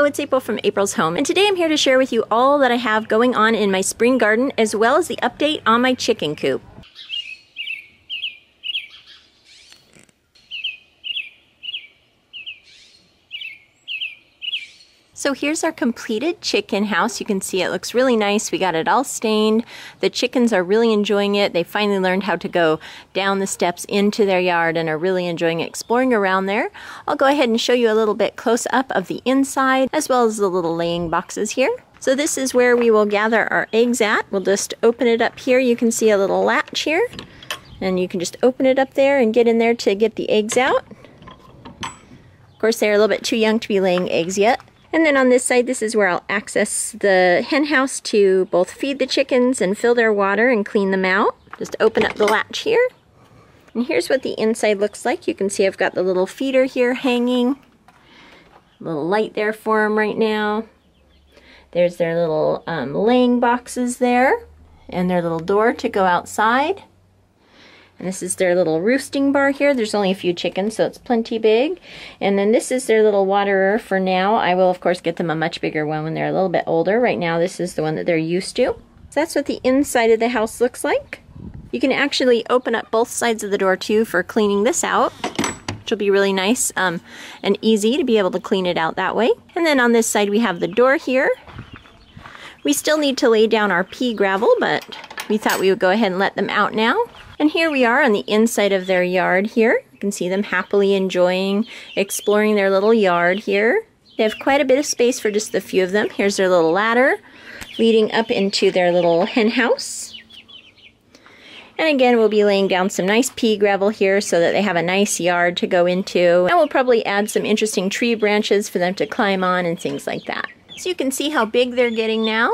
it's April from April's Home, and today I'm here to share with you all that I have going on in my spring garden, as well as the update on my chicken coop. So here's our completed chicken house. You can see it looks really nice. We got it all stained. The chickens are really enjoying it. They finally learned how to go down the steps into their yard and are really enjoying exploring around there. I'll go ahead and show you a little bit close up of the inside, as well as the little laying boxes here. So this is where we will gather our eggs at. We'll just open it up here. You can see a little latch here, and you can just open it up there and get in there to get the eggs out. Of course, they're a little bit too young to be laying eggs yet. And then on this side, this is where I'll access the hen house to both feed the chickens and fill their water and clean them out. Just open up the latch here. And here's what the inside looks like. You can see I've got the little feeder here hanging. A little light there for them right now. There's their little laying boxes there. And their little door to go outside. And this is their little roosting bar here. There's only a few chickens, so it's plenty big. And then this is their little waterer for now. I will, of course, get them a much bigger one when they're a little bit older. Right now, this is the one that they're used to. So that's what the inside of the house looks like. You can actually open up both sides of the door, too, for cleaning this out, which will be really nice and easy to be able to clean it out that way. And then on this side, we have the door here. We still need to lay down our pea gravel, but we thought we would go ahead and let them out now. And here we are on the inside of their yard here. You can see them happily enjoying exploring their little yard here. They have quite a bit of space for just a few of them. Here's their little ladder leading up into their little hen house. And again, we'll be laying down some nice pea gravel here so that they have a nice yard to go into. And we'll probably add some interesting tree branches for them to climb on and things like that. So you can see how big they're getting now.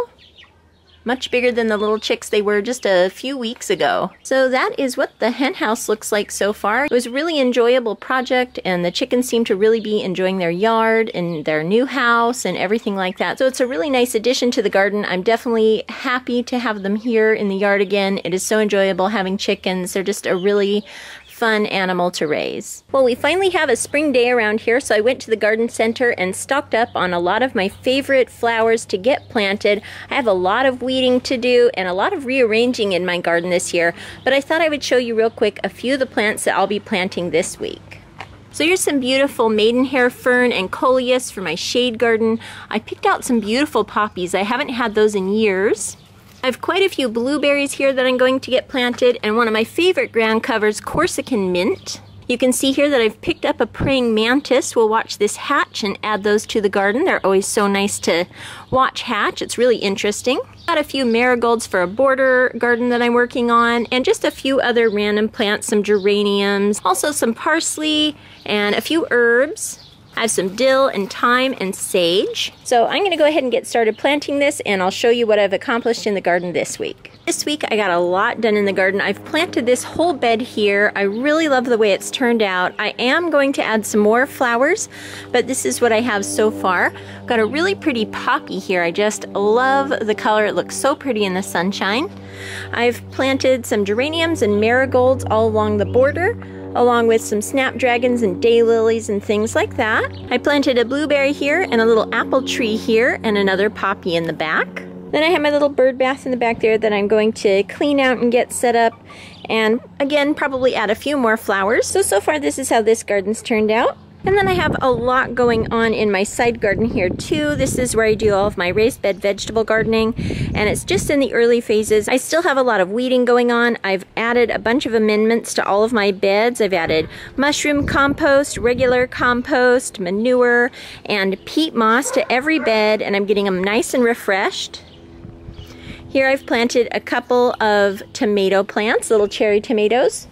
Much bigger than the little chicks they were just a few weeks ago. So that is what the hen house looks like so far. It was a really enjoyable project, and the chickens seem to really be enjoying their yard and their new house and everything like that. So it's a really nice addition to the garden. I'm definitely happy to have them here in the yard again. It is so enjoyable having chickens. They're just a really fun animal to raise. Well, we finally have a spring day around here, so I went to the garden center and stocked up on a lot of my favorite flowers to get planted. I have a lot of weeding to do and a lot of rearranging in my garden this year, but I thought I would show you real quick a few of the plants that I'll be planting this week. So here's some beautiful maidenhair fern and coleus for my shade garden. I picked out some beautiful poppies. I haven't had those in years. I have quite a few blueberries here that I'm going to get planted, and one of my favorite ground covers, Corsican mint. You can see here that I've picked up a praying mantis. We'll watch this hatch and add those to the garden. They're always so nice to watch hatch. It's really interesting. Got a few marigolds for a border garden that I'm working on, and just a few other random plants, some geraniums, also some parsley, and a few herbs. I have some dill and thyme and sage. So I'm going to go ahead and get started planting this, and I'll show you what I've accomplished in the garden this week. This week I got a lot done in the garden. I've planted this whole bed here. I really love the way it's turned out. I am going to add some more flowers, but this is what I have so far. Got a really pretty poppy here. I just love the color. It looks so pretty in the sunshine. I've planted some geraniums and marigolds all along the border, along with some snapdragons and daylilies and things like that. I planted a blueberry here and a little apple tree here and another poppy in the back. Then I have my little bird bath in the back there that I'm going to clean out and get set up, and again probably add a few more flowers. So far this is how this garden's turned out. And then I have a lot going on in my side garden here too. This is where I do all of my raised bed vegetable gardening, and it's just in the early phases. I still have a lot of weeding going on. I've added a bunch of amendments to all of my beds. I've added mushroom compost, regular compost, manure, and peat moss to every bed, and I'm getting them nice and refreshed. Here I've planted a couple of tomato plants, little cherry tomatoes.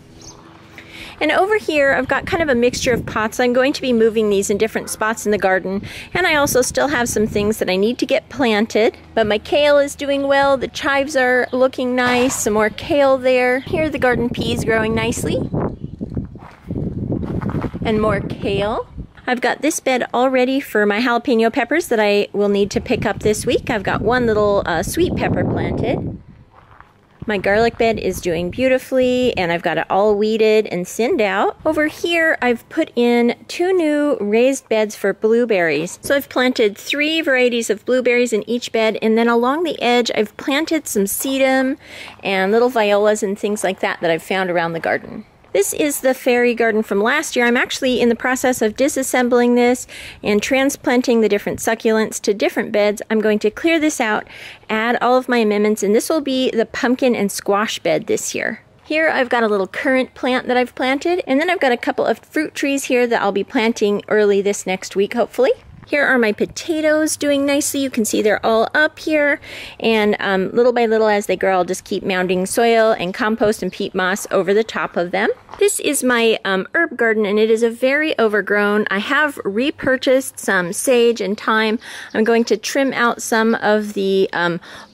And over here, I've got kind of a mixture of pots. I'm going to be moving these in different spots in the garden. And I also still have some things that I need to get planted. But my kale is doing well. The chives are looking nice. Some more kale there. Here are the garden peas growing nicely. And more kale. I've got this bed all ready for my jalapeno peppers that I will need to pick up this week. I've got one little sweet pepper planted. My garlic bed is doing beautifully, and I've got it all weeded and thinned out. Over here, I've put in 2 new raised beds for blueberries. So I've planted 3 varieties of blueberries in each bed, and then along the edge, I've planted some sedum and little violas and things like that I've found around the garden. This is the fairy garden from last year. I'm actually in the process of disassembling this and transplanting the different succulents to different beds. I'm going to clear this out, add all of my amendments, and this will be the pumpkin and squash bed this year. Here I've got a little currant plant that I've planted, and then I've got a couple of fruit trees here that I'll be planting early this next week, hopefully. Here are my potatoes doing nicely. You can see they're all up here, and little by little as they grow, I'll just keep mounding soil and compost and peat moss over the top of them. This is my herb garden, and it is a very overgrown. I have repurchased some sage and thyme. I'm going to trim out some of the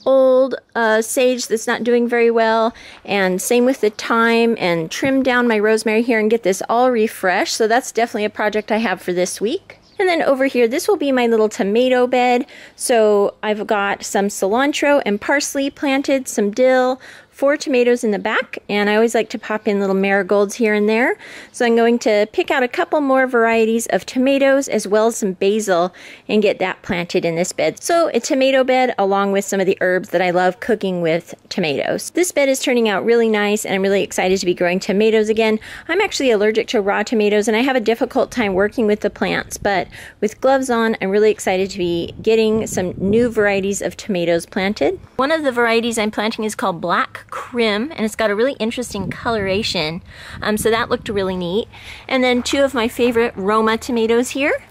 old sage that's not doing very well, and same with the thyme, and trim down my rosemary here and get this all refreshed. So that's definitely a project I have for this week. And then over here, this will be my little tomato bed. So I've got some cilantro and parsley planted, some dill, 4 tomatoes in the back, and I always like to pop in little marigolds here and there. So I'm going to pick out a couple more varieties of tomatoes as well as some basil and get that planted in this bed. So a tomato bed along with some of the herbs that I love cooking with tomatoes. This bed is turning out really nice, and I'm really excited to be growing tomatoes again. I'm actually allergic to raw tomatoes, and I have a difficult time working with the plants, but with gloves on, I'm really excited to be getting some new varieties of tomatoes planted. One of the varieties I'm planting is called Black Crim, and it's got a really interesting coloration, so that looked really neat. And then 2 of my favorite Roma tomatoes here.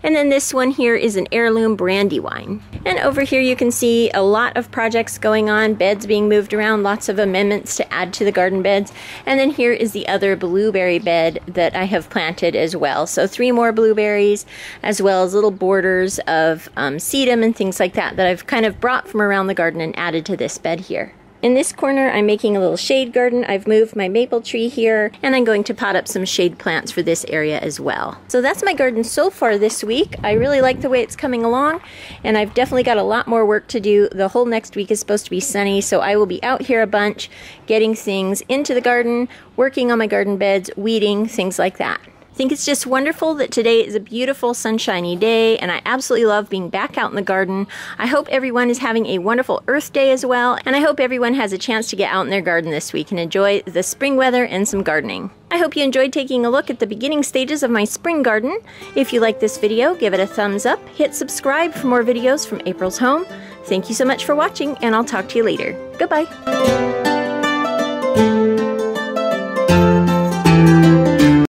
And then this one here is an heirloom Brandywine. And over here you can see a lot of projects going on, beds being moved around, lots of amendments to add to the garden beds. And then here is the other blueberry bed that I have planted as well. So 3 more blueberries, as well as little borders of sedum and things like that I've kind of brought from around the garden and added to this bed here. In this corner, I'm making a little shade garden. I've moved my maple tree here, and I'm going to pot up some shade plants for this area as well. So that's my garden so far this week. I really like the way it's coming along, and I've definitely got a lot more work to do. The whole next week is supposed to be sunny, so I will be out here a bunch, getting things into the garden, working on my garden beds, weeding, things like that. I think it's just wonderful that today is a beautiful sunshiny day, and I absolutely love being back out in the garden. I hope everyone is having a wonderful Earth Day as well, and I hope everyone has a chance to get out in their garden this week and enjoy the spring weather and some gardening. I hope you enjoyed taking a look at the beginning stages of my spring garden. If you like this video, give it a thumbs up, hit subscribe for more videos from April's Home. Thank you so much for watching, and I'll talk to you later. Goodbye.